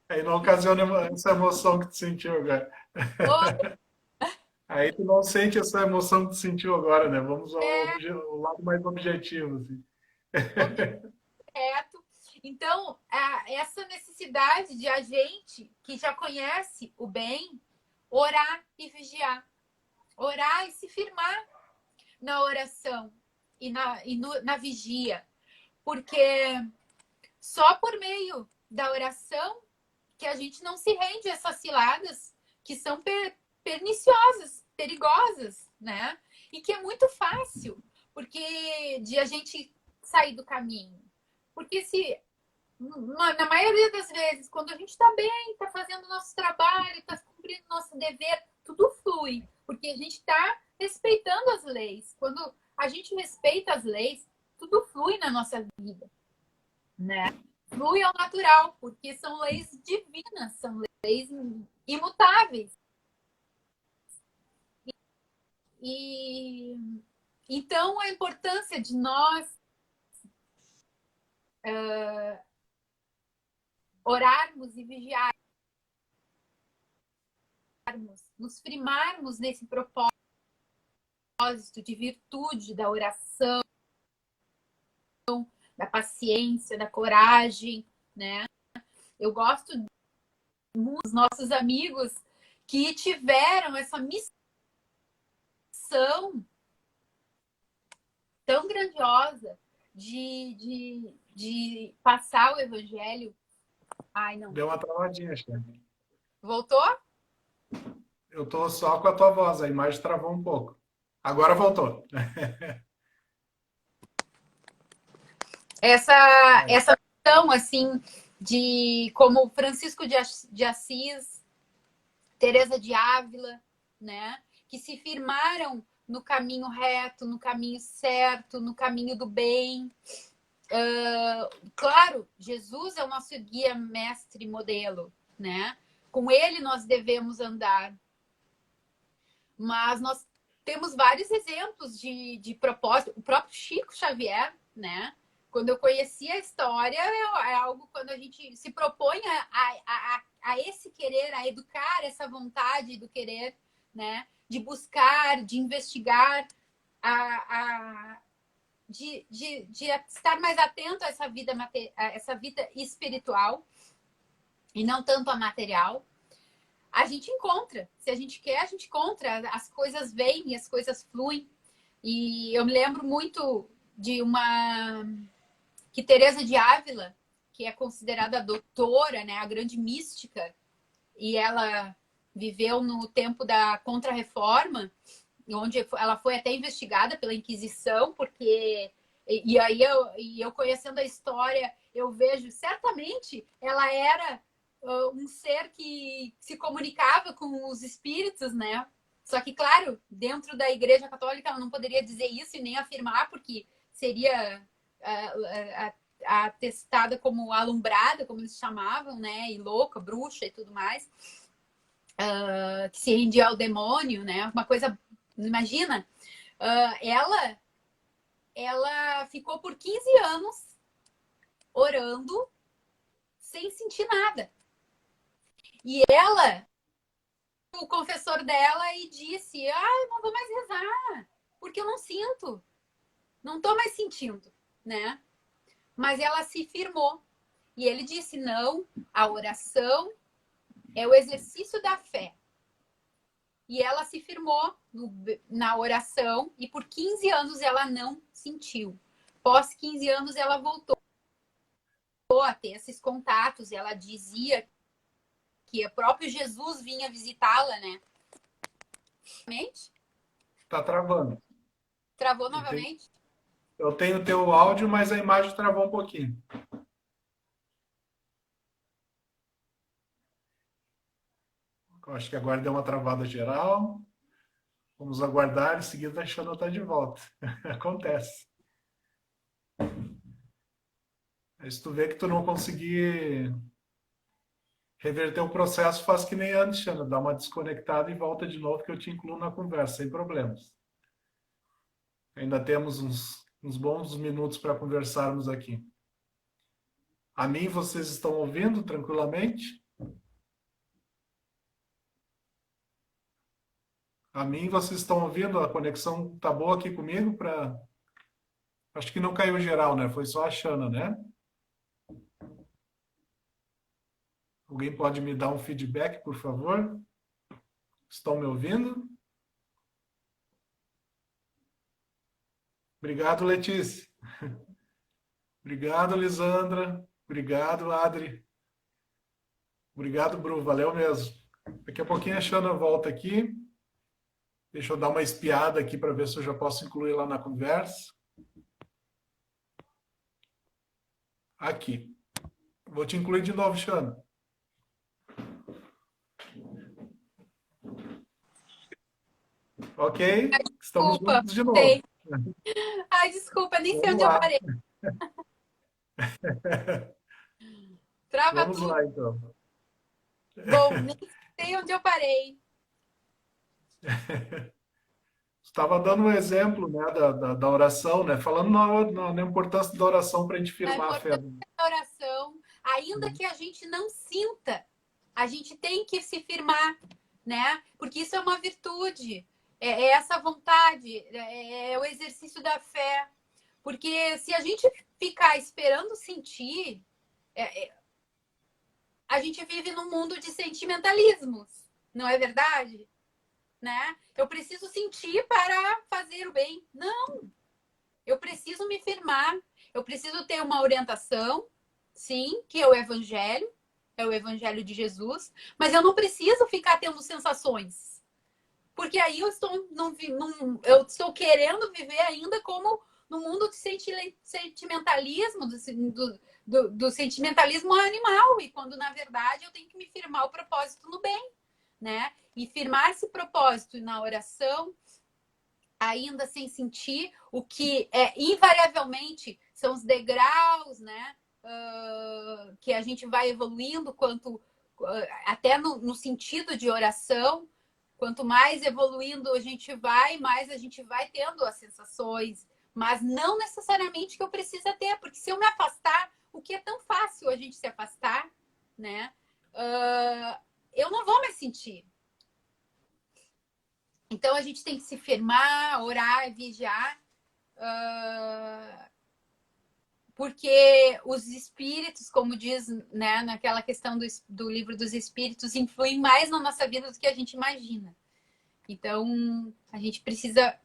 Aí não ocasiona essa emoção que tu sentiu agora. Aí tu não sente essa emoção que tu sentiu agora, né? Vamos ao lado mais objetivo, assim. Objeto. Então, essa necessidade de a gente que já conhece o bem, orar e vigiar. Orar e se firmar na oração na vigia. Porque só por meio da oração que a gente não se rende a essas ciladas que são perniciosas, perigosas, né? E que é muito fácil, porque de a gente sair do caminho. Porque se na maioria das vezes, quando a gente está bem, está fazendo o nosso trabalho, está cumprindo o nosso dever, tudo flui, porque a gente está respeitando as leis. Quando a gente respeita as leis, tudo flui na nossa vida, né? Flui ao natural, porque são leis divinas, são leis imutáveis. E então a importância de nós orarmos e vigiarmos, nos firmarmos nesse propósito de virtude da oração, da paciência, da coragem, né? Eu gosto dos nossos amigos que tiveram essa missão tão grandiosa de passar o evangelho. Ai, não. Deu uma travadinha, chefe. Voltou? Eu tô só com a tua voz, a imagem travou um pouco. Agora voltou. Essa missão, assim, de como Francisco de Assis, Teresa de Ávila, né? Que se firmaram no caminho reto, no caminho certo, no caminho do bem. Claro, Jesus é o nosso guia, mestre, modelo, né? Com ele nós devemos andar. Mas nós temos vários exemplos de propósito. O próprio Chico Xavier, né? Quando eu conheci a história, é algo quando a gente se propõe a esse querer, a educar essa vontade do querer, né? De buscar, de investigar, de estar mais atento a essa vida espiritual e não tanto a material. A gente encontra. Se a gente quer, a gente encontra. As coisas vêm e as coisas fluem. E eu me lembro muito de uma que Teresa de Ávila, que é considerada a doutora, né, a grande mística, e ela viveu no tempo da Contra-Reforma, onde ela foi até investigada pela Inquisição, porque e aí eu conhecendo a história, eu vejo certamente ela era um ser que se comunicava com os espíritos, né? Só que, claro, dentro da Igreja Católica ela não poderia dizer isso e nem afirmar, porque seria atestada como alumbrada, como eles chamavam, né? E louca, bruxa e tudo mais, que se rendia ao demônio, né? Uma coisa, imagina, ela ficou por 15 anos orando sem sentir nada. E ela, o confessor dela, e disse: Ah, eu não vou mais rezar, porque eu não sinto, não tô mais sentindo, né? Mas ela se firmou. E ele disse: Não, a oração é o exercício da fé. E ela se firmou na oração e por 15 anos ela não sentiu. Pós 15 anos ela voltou a ter esses contatos. Ela dizia que o próprio Jesus vinha visitá-la, né? Tá travando. Travou Eu tenho, novamente? eu tenho teu áudio, mas a imagem travou um pouquinho. Eu acho que agora deu uma travada geral. Vamos aguardar, em seguida a Xana está de volta. Acontece. Aí se tu vê que tu não conseguir reverter o processo, faz que nem antes, Xana. Dá uma desconectada e volta de novo que eu te incluo na conversa, sem problemas. Ainda temos uns bons minutos para conversarmos aqui. A mim vocês estão ouvindo tranquilamente? A mim vocês estão ouvindo? A conexão tá boa aqui comigo para. Acho que não caiu geral, né? Foi só a Xana, né? Alguém pode me dar um feedback, por favor? Estão me ouvindo? Obrigado, Letícia. Obrigado, Lisandra. Obrigado, Adri. Obrigado, Bru. Valeu mesmo. Daqui a pouquinho a Xana volta aqui. Deixa eu dar uma espiada aqui para ver se eu já posso incluir lá na conversa. Aqui. Vou te incluir de novo, Xana. Ok? Estamos Desculpa, juntos de novo. sei. Ai, desculpa, nem sei Vamos onde eu lá. parei. Trava Vamos tudo. lá, então. Bom, nem sei onde eu parei. Estava dando um exemplo, né, da oração, né? Falando na importância da oração para a gente A firmar a fé. importância da oração, ainda que a gente não sinta, a gente tem que se firmar, né? Porque isso é uma virtude, é essa vontade, é o exercício da fé. Porque se a gente ficar esperando sentir, a gente vive num mundo de sentimentalismos, não é verdade? Né? Eu preciso sentir para fazer o bem. Não, eu preciso me firmar, eu preciso ter uma orientação, sim, que é o evangelho de Jesus, mas eu não preciso ficar tendo sensações. Porque aí eu estou, eu estou querendo viver ainda como no mundo de sentimentalismo, do sentimentalismo animal, e quando na verdade eu tenho que me firmar o propósito no bem, né? E firmar esse propósito na oração, ainda sem sentir, o que invariavelmente são os degraus, né? Que a gente vai evoluindo até no sentido de oração. Quanto mais evoluindo a gente vai, mais a gente vai tendo as sensações, mas não necessariamente que eu precisa ter, porque se eu me afastar, o que é tão fácil a gente se afastar, né? Eu não vou mais sentir. Então a gente tem que se firmar, orar, vigiar, porque os espíritos, como diz, né, naquela questão do livro dos espíritos, influem mais na nossa vida do que a gente imagina. Então a gente precisa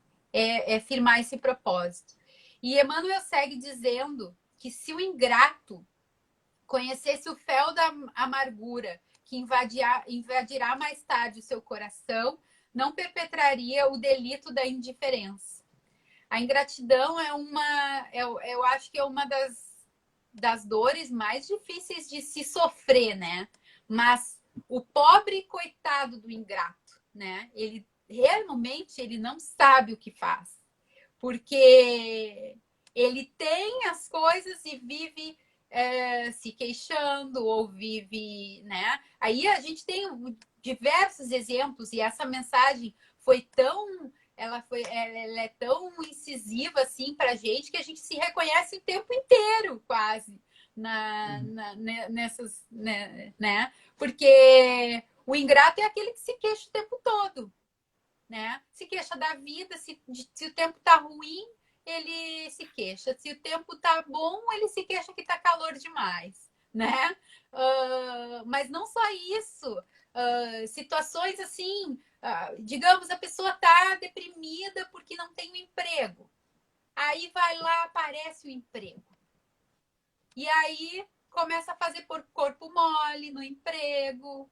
firmar esse propósito. E Emmanuel segue dizendo que se o ingrato conhecesse o fel da amargura que invadirá mais tarde o seu coração, não perpetraria o delito da indiferença. A ingratidão eu acho que é uma das dores mais difíceis de se sofrer, né? Mas o pobre coitado do ingrato, né? Ele realmente ele não sabe o que faz, porque ele tem as coisas e vive se queixando ou vive, né? Aí a gente tem diversos exemplos e essa mensagem foi tão ela é tão incisiva assim para a gente que a gente se reconhece o tempo inteiro, quase, nessas, né? Porque o ingrato é aquele que se queixa o tempo todo, né? Se queixa da vida, se o tempo tá ruim, ele se queixa. Se o tempo tá bom, ele se queixa que tá calor demais, né? Mas não só isso. Situações assim, digamos, a pessoa tá deprimida porque não tem um emprego. Aí vai lá, aparece o emprego. E aí começa a fazer por corpo mole no emprego,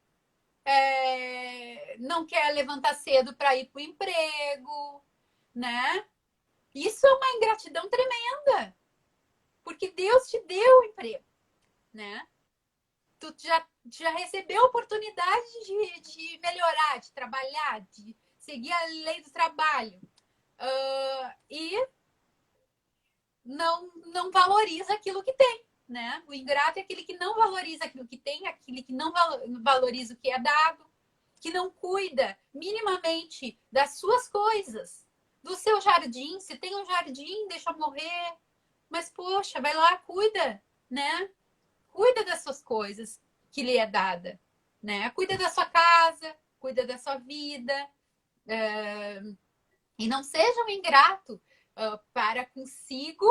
não quer levantar cedo para ir para o emprego, né? Isso é uma ingratidão tremenda, porque Deus te deu o emprego, né? Tu já recebeu a oportunidade de melhorar, de trabalhar, seguir a lei do trabalho. E não valoriza aquilo que tem, né? O ingrato é aquele que não valoriza aquilo que tem, aquele que não valoriza o que é dado, que não cuida minimamente das suas coisas, do seu jardim. Se tem um jardim, deixa morrer. Mas, poxa, vai lá, cuida, né? Cuida das suas coisas que lhe é dada, né? Cuida da sua casa, cuida da sua vida. E não seja um ingrato para consigo,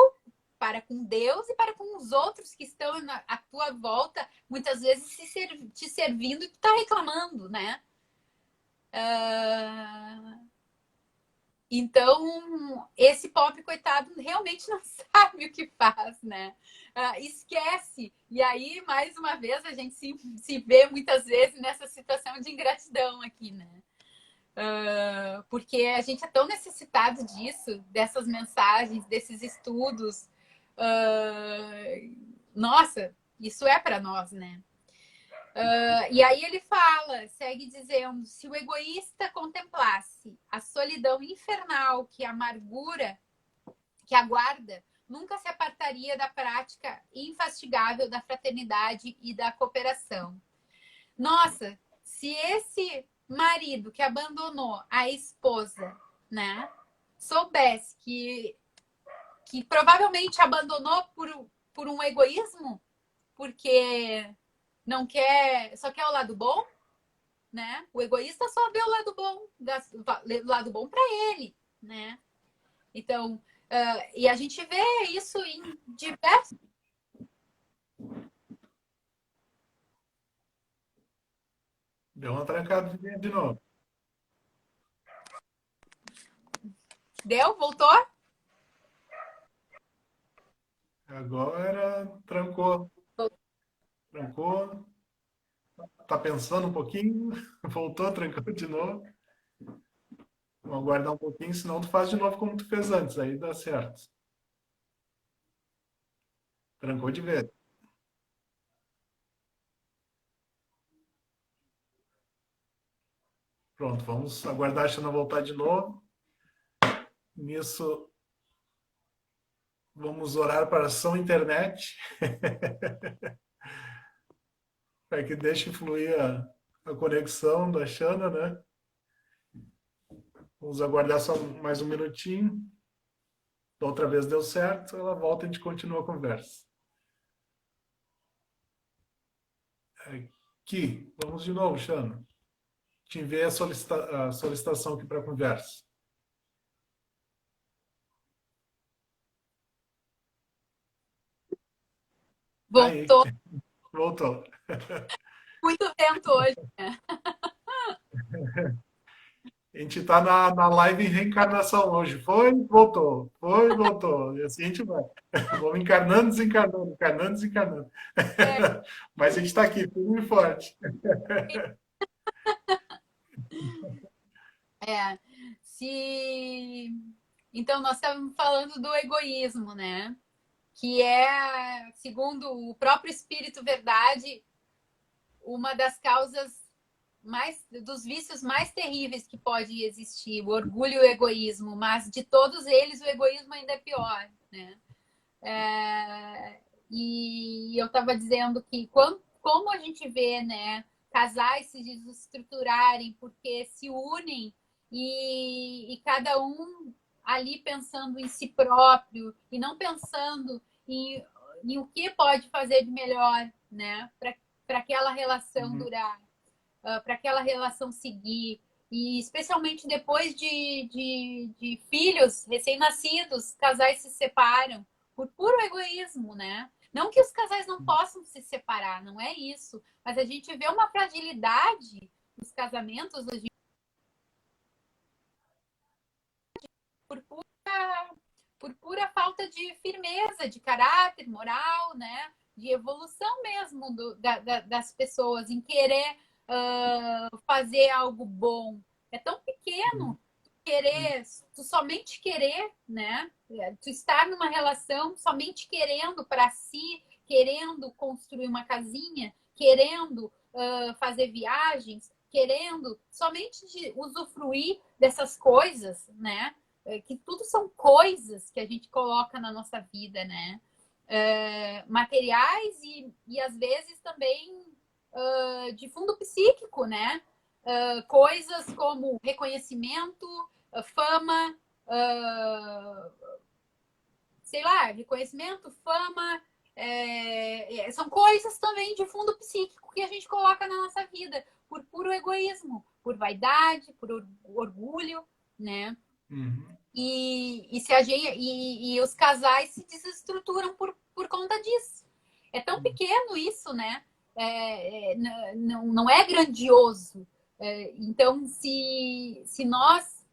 para com Deus e para com os outros que estão à tua volta, muitas vezes te servindo e tu está reclamando, né? Então, esse pobre coitado realmente não sabe o que faz, né? Esquece. E aí, mais uma vez, a gente se vê muitas vezes nessa situação de ingratidão aqui, né? Porque a gente é tão necessitado disso, dessas mensagens, desses estudos. Nossa, isso é para nós, né? E aí ele fala, segue dizendo, se o egoísta contemplasse a solidão infernal que a amargura que aguarda, nunca se apartaria da prática infastigável da fraternidade e da cooperação. Nossa, se esse marido que abandonou a esposa, né, soubesse que provavelmente abandonou por um egoísmo, porque não quer, só quer o lado bom, né? O egoísta só vê o lado bom, o lado bom para ele, né? Então, e a gente vê isso em diversos. Deu uma trancada de novo. Deu? Voltou? Agora trancou. Trancou. Tá pensando um pouquinho. Voltou, trancou de novo. Vamos aguardar um pouquinho, senão tu faz de novo como tu fez antes. Aí dá certo. Trancou de vez. Pronto, vamos aguardar a Xana voltar de novo. Nisso, vamos orar para São Internet, para que deixe fluir a conexão da Xana, né? Vamos aguardar só mais um minutinho. Da outra vez deu certo, ela volta e a gente continua a conversa. Aqui, vamos de novo, Xana. Te enviei a solicitação aqui para a conversa. Aí, Voltou. voltou. Muito vento hoje. A gente está na live em reencarnação hoje. Foi, voltou. Foi, voltou. E assim a gente vai. Vamos encarnando, desencarnando, encarnando, desencarnando. É, Mas a gente está aqui, firme e forte. é. Se... Então, nós estamos falando do egoísmo, né? Que é, segundo o próprio Espírito Verdade, uma das causas dos vícios mais terríveis que pode existir, o orgulho e o egoísmo, mas de todos eles o egoísmo ainda é pior, né? E eu estava dizendo que como a gente vê, né, casais se desestruturarem porque se unem e cada um ali pensando em si próprio e não pensando em o que pode fazer de melhor, né, para aquela relação Uhum. durar, para aquela relação seguir. E especialmente depois de filhos recém-nascidos, casais se separam por puro egoísmo, né? Não que os casais não possam se separar, não é isso. Mas a gente vê uma fragilidade nos casamentos hoje por por pura falta de firmeza, de caráter moral, né? De evolução mesmo das pessoas em querer fazer algo bom. É tão pequeno querer, tu somente querer, né? Tu estar numa relação somente querendo para si, querendo construir uma casinha, querendo fazer viagens, querendo somente de usufruir dessas coisas, né? Que tudo são coisas que a gente coloca na nossa vida, né? Materiais e às vezes também de fundo psíquico, né? Coisas como reconhecimento, fama, sei lá, reconhecimento, fama, são coisas também de fundo psíquico que a gente coloca na nossa vida por puro egoísmo, por vaidade, por orgulho, né? Uhum. E, se a gente, e os casais se desestruturam por conta disso. É tão pequeno isso, né? Não é grandioso. Então, se nós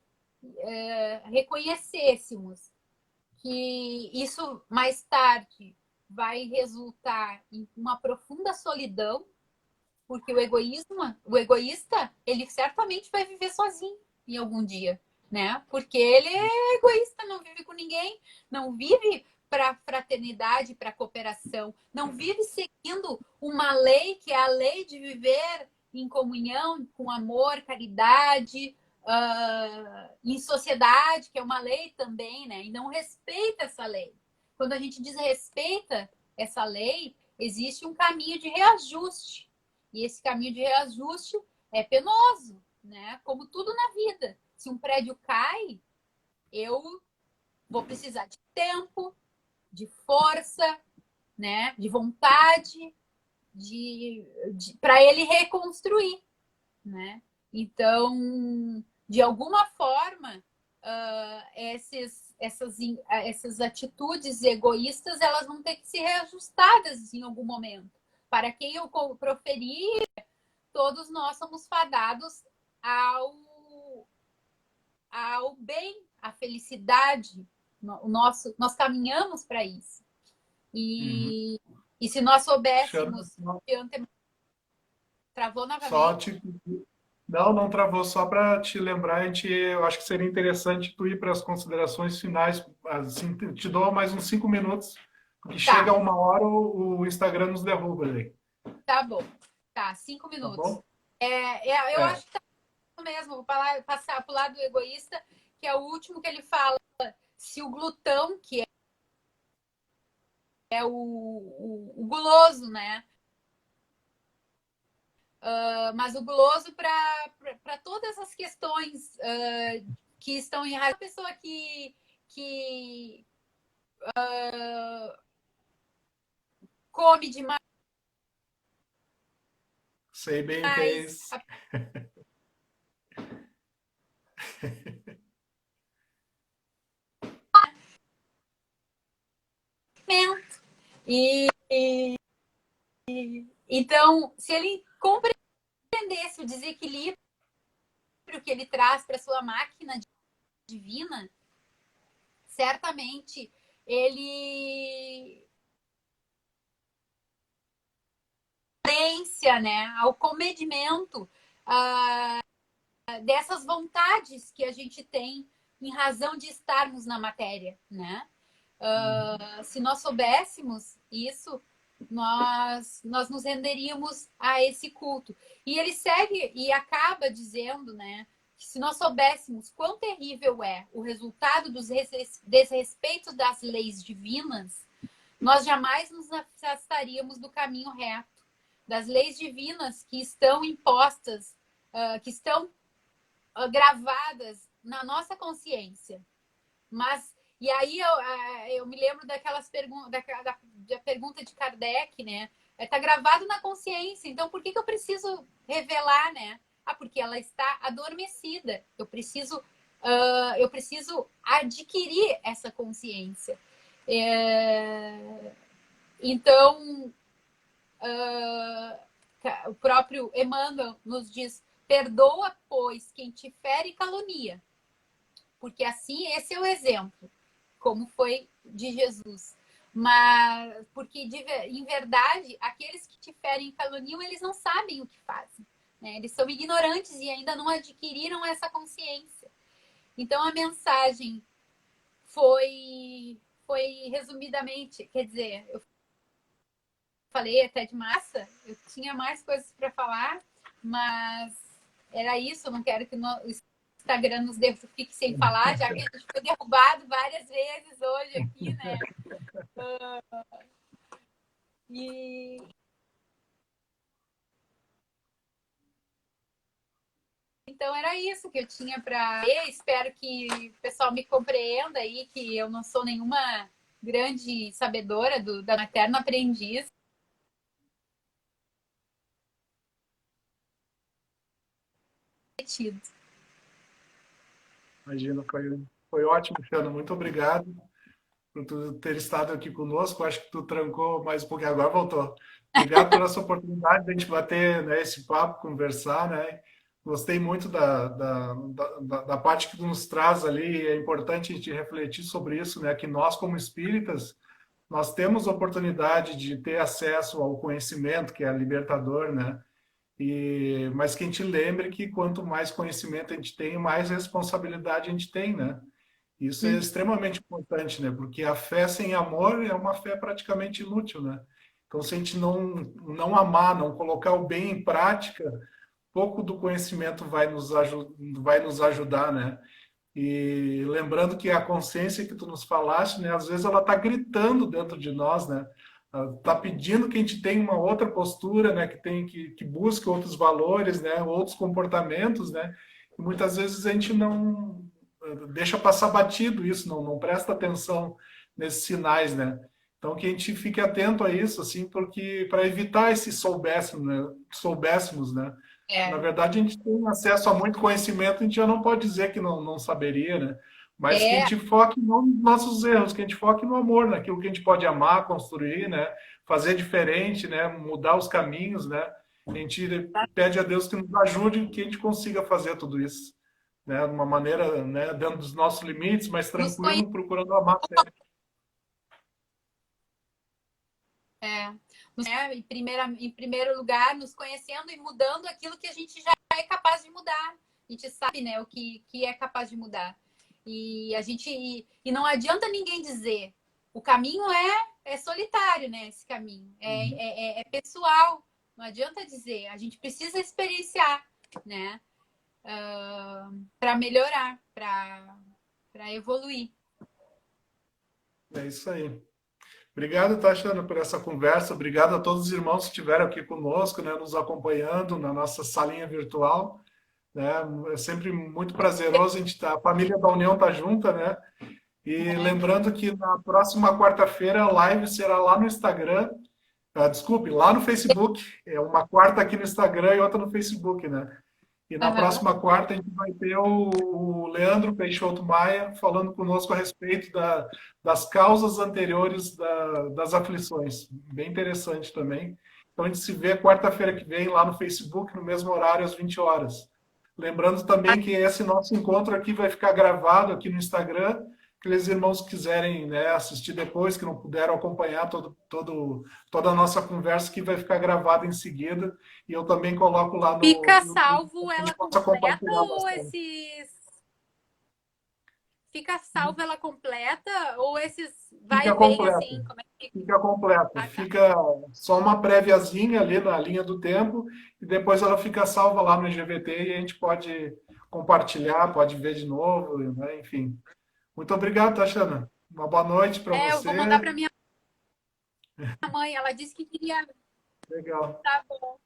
reconhecêssemos que isso mais tarde vai resultar em uma profunda solidão, porque o egoísta, ele certamente vai viver sozinho em algum dia, né? Porque ele é egoísta, não vive com ninguém, não vive para fraternidade, para cooperação, não vive seguindo uma lei que é a lei de viver em comunhão, com amor, caridade, em sociedade, que é uma lei também, né? E não respeita essa lei. Quando a gente desrespeita essa lei, existe um caminho de reajuste. E esse caminho de reajuste é penoso, né? Como tudo na vida. Se um prédio cai, eu vou precisar de tempo, de força, né? De vontade, para ele reconstruir, né? Então, de alguma forma, essas atitudes egoístas elas vão ter que ser reajustadas em algum momento. Para quem eu proferir, todos nós somos fadados ao bem, à felicidade. Nós caminhamos para isso. Uhum. E se nós Xana, soubéssemos de antemão, travou só novamente? te... Não, não travou. Só para te lembrar, eu acho que seria interessante tu ir para as considerações finais. Assim, te dou mais uns 5 minutos, porque chega Tá, 1 hora o Instagram nos derruba aí. tá bom. Tá, cinco Tá minutos. bom? Eu É. acho que tá mesmo. Vou passar para o lado egoísta, que é o último que ele fala. Se o glutão, que é o guloso, né? Mas o guloso para todas as questões que estão em razão. A pessoa que come demais, Sei bem o que é isso. alimento. Então, se ele compreendesse o desequilíbrio que ele traz para sua máquina divina, certamente ele né, ao comedimento dessas vontades que a gente tem em razão de estarmos na matéria, né? Se nós soubéssemos isso, nós nos renderíamos a esse culto. E ele segue e acaba dizendo, né, que se nós soubéssemos quão terrível é o resultado dos desrespeitos das leis divinas, nós jamais nos afastaríamos do caminho reto, das leis divinas que estão impostas, que estão gravadas na nossa consciência. Mas, e aí eu me lembro daquelas perguntas, da pergunta de Kardec, né? Está gravado na consciência, então por que eu preciso revelar, né? Porque ela está adormecida. Eu preciso adquirir essa consciência. Então, o próprio Emmanuel nos diz: perdoa, pois, quem te fere e calonia. Porque assim, esse é o exemplo, como foi de Jesus. Mas, porque em verdade, aqueles que te ferem e caluniam, eles não sabem o que fazem. Né? Eles são ignorantes e ainda não adquiriram essa consciência. Então, a mensagem foi resumidamente, quer dizer, eu falei até de massa, eu tinha mais coisas para falar, mas era isso, eu não quero que o Instagram fique sem falar, já que a gente foi derrubado várias vezes hoje aqui, né? E então era isso que eu tinha para. Espero que o pessoal me compreenda aí, que eu não sou nenhuma grande sabedora da Eterno Aprendiz. Imagina, foi ótimo, Xana. Muito obrigado por tu ter estado aqui conosco. Acho que tu trancou mais um pouquinho, agora voltou. Obrigado por essa oportunidade de a gente bater, né, esse papo, conversar, né? Gostei muito da parte que tu nos traz ali. É importante a gente refletir sobre isso, né? Que nós, como espíritas, nós temos oportunidade de ter acesso ao conhecimento, que é libertador, né? Mas que a gente lembre que quanto mais conhecimento a gente tem, mais responsabilidade a gente tem, né? Isso é extremamente importante, né? Porque a fé sem amor é uma fé praticamente inútil, né? Então, se a gente não amar, não colocar o bem em prática, pouco do conhecimento vai nos ajudar, né? E lembrando que a consciência que tu nos falaste, né? Às vezes ela está gritando dentro de nós, né? Está pedindo que a gente tenha uma outra postura, né? Que busque outros valores, né? Outros comportamentos, né? E muitas vezes a gente não deixa passar batido isso, não presta atenção nesses sinais, né? Então que a gente fique atento a isso, assim, porque para evitar esse soubéssemos, né? Na É, verdade, a gente tem acesso a muito conhecimento, a gente já não pode dizer que não saberia, né? Mas que a é, gente foque não nos nossos erros, que a gente foque no amor, naquilo que a gente pode amar, construir, né? Fazer diferente, né? Mudar os caminhos, né? A gente pede a Deus que nos ajude, que a gente consiga fazer tudo isso, né? De uma maneira, né? Dentro dos nossos limites, mas nos conhe... tranquilo, procurando amar sempre. é, em primeiro lugar, nos conhecendo e mudando aquilo que a gente já é capaz de mudar. A gente sabe, né, que é capaz de mudar. E não adianta ninguém dizer. O caminho é solitário, né? Esse caminho é pessoal. Não adianta dizer. A gente precisa experienciar, né? Para melhorar, para evoluir. É isso aí. Obrigado, Tachana, por essa conversa. Obrigado a todos os irmãos que estiveram aqui conosco, né, nos acompanhando na nossa salinha virtual. Né? É sempre muito prazeroso a gente estar, a família da União está junta, né? E lembrando que na próxima quarta-feira a live será lá no Instagram, desculpe, lá no Facebook. É uma quarta aqui no Instagram e outra no Facebook, né? E na Uhum. próxima quarta a gente vai ter o Leandro Peixoto Maia falando conosco a respeito das causas anteriores das aflições. Bem interessante também. Então a gente se vê quarta-feira que vem lá no Facebook, no mesmo horário, às 20 horas. Lembrando também que esse nosso encontro aqui vai ficar gravado aqui no Instagram. Aqueles irmãos que quiserem, né, assistir depois, que não puderam acompanhar toda a nossa conversa, que vai ficar gravada em seguida. E eu também coloco lá no Fica YouTube para salvo que a ela gente possa completa compartilhar ou bastante. esses. Fica salva ela completa ou esses vai Fica e vem completo. assim? Como é que fica? Fica completo. Ah, tá. Fica só uma préviazinha ali na linha do tempo e depois ela fica salva lá no IGVT e a gente pode compartilhar, pode ver de novo, né? Enfim. Muito obrigado, Tachana. Uma boa noite para Eu vou mandar você. para minha mãe. Ela disse que queria. Legal. Tá bom.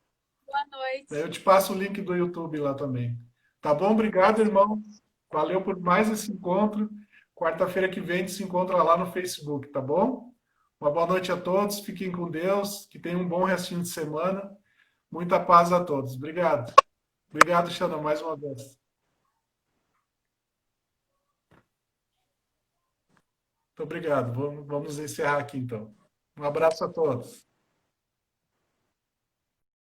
Boa Daí eu noite. te passo o link do YouTube lá também. Tá bom? Tá Obrigado, certo. irmão. Valeu por mais esse encontro. Quarta-feira que vem a gente se encontra lá no Facebook, tá bom? Uma boa noite a todos. Fiquem com Deus. Que tenham um bom restinho de semana. Muita paz a todos. Obrigado. Obrigado, Xana, mais uma vez. Muito obrigado. Vamos encerrar aqui então. Um abraço a todos.